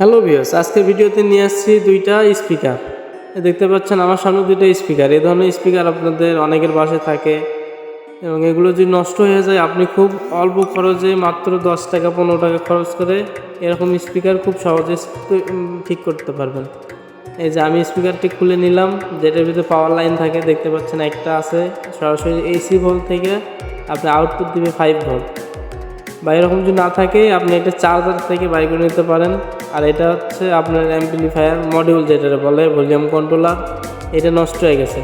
Hello viewers, আজকের ভিডিওতে নিয়ে আসছি দুইটা স্পিকার। দেখতে পাচ্ছেন আমার সামনে দুইটা স্পিকার। এই ধরনের স্পিকার আপনাদের অনেকের বাসায় থাকে এবং এগুলো যদি নষ্ট হয়ে যায় আপনি খুব অল্প খরচে মাত্র 10 টাকা 15 টাকা খরচ করে এরকম স্পিকার খুব সহজে ঠিক করতে পারবেন। এই যে আমি স্পিকারটি খুলে নিলাম, যেটার ভিতরে পাওয়ার লাইন থাকে দেখতে পাচ্ছেন, একটা আছে সরাসরি এসি ভোল্ট থেকে আপনি আউটপুট দিবে 5 ভোল্ট, বা এরকম যদি না থাকে আপনি এটা চার্জার থেকে বাইর করে নিতে পারেন। আর এটা হচ্ছে আপনার অ্যাম্পলিফায়ার মডিউল, যেটা বলে ভলিউম কন্ট্রোলার। এটা নষ্ট হয়ে গেছে।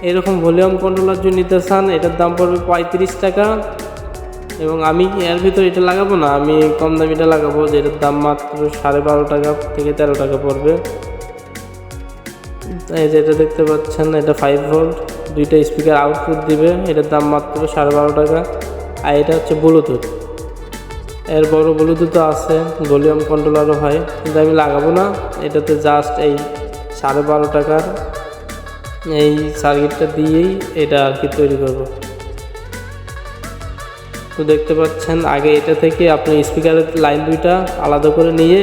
এরকম ভলিউম কন্ট্রোলার যদি নিতে চান এটার দাম পড়বে 35 টাকা। এবং আমি এর ভিতরে এটা লাগাবো না, আমি কম দামিটা লাগাবো, যেটার দাম মাত্র 12.5 টাকা থেকে 13 টাকা পড়বে। এই যেটা দেখতে পাচ্ছেন এটা 5 ভোল্ট, দুইটা স্পিকার আউটপুট দিবে, এটার দাম মাত্র 12.5 টাকা। আর এটা হচ্ছে ব্লুটুথ, এর বড় ব্লুটুথ আছে, ভলিউম কন্ট্রোলারও হয়, কিন্তু আমি লাগাবো না। এটাতে জাস্ট এই 12.5 টাকার এই সার্কিটটা দিয়েই এটা আর কি তৈরি করব। তো দেখতে পাচ্ছেন আগে এটা থেকে আপনি স্পিকারের লাইন দুইটা আলাদা করে নিয়ে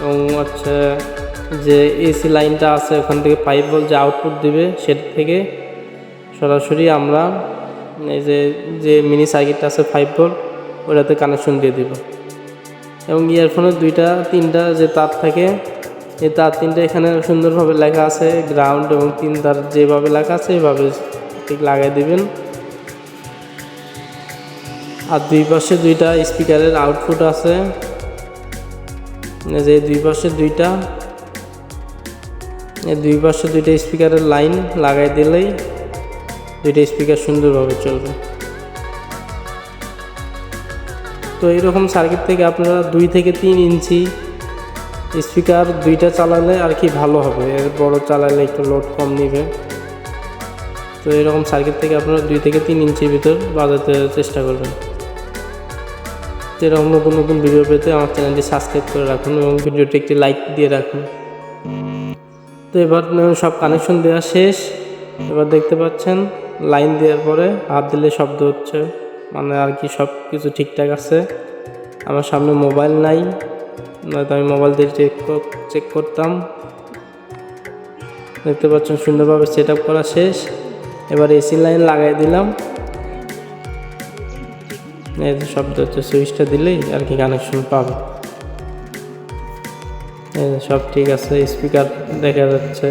এবং হচ্ছে যে এসি লাইনটা আছে ওখান থেকে 5 ভোল্ট যে আউটপুট দিবে সেটা থেকে সরাসরি আমরা এই যে মিনি সার্কিটটা আছে 5 ভোল্ট ওটাতে কানেকশন দিয়ে দিব। এবং ইয়ারফোনের দুইটা তিনটা যে তার থাকে, এই তার তিনটা এখানে সুন্দরভাবে লেখা আছে গ্রাউন্ড এবং 3 তার যেভাবে লেখা আছে এইভাবে ঠিক লাগাই দিবেন। আর দুই পাশে দুইটা স্পিকারের আউটপুট আছে, যে দুই পাশে দুইটা স্পিকারের লাইন লাগাই দিলেই দুইটা স্পিকার সুন্দরভাবে চলবে। তো এইরকম সার্কিট থেকে আপনারা 2 থেকে 3 ইঞ্চি স্পিকার দুইটা চালালে আর কি ভালো হবে, এর বড় চালালে একটু লোড কম নিবে। তো এরকম সার্কিট থেকে আপনারা 2 থেকে 3 ইঞ্চির ভিতর বাজাতে চেষ্টা করবেন। তো এরকম নতুন নতুন ভিডিও পেতে আমার চ্যানেলটি সাবস্ক্রাইব করে রাখুন এবং ভিডিওটি একটি লাইক দিয়ে রাখুন। তো এবার সব কানেকশন দেওয়া শেষ। এবার দেখতে পাচ্ছেন লাইন দেওয়ার পরে হাত দিলে শব্দ হচ্ছে, মানে আর কি সব কিছু ঠিকঠাক আছে। আমার সামনে মোবাইল নাই, নয়তো আমি মোবাইল দিয়ে চেক করতাম। দেখতে পাচ্ছেন সুন্দরভাবে সেট আপ করা শেষ। এবার এসি লাইন লাগাই দিলাম, এই যে শব্দ হচ্ছে, সুইচটা দিলেই আর কি কানেকশন পাবে। সব ঠিক আছে, স্পিকার দেখা যাচ্ছে।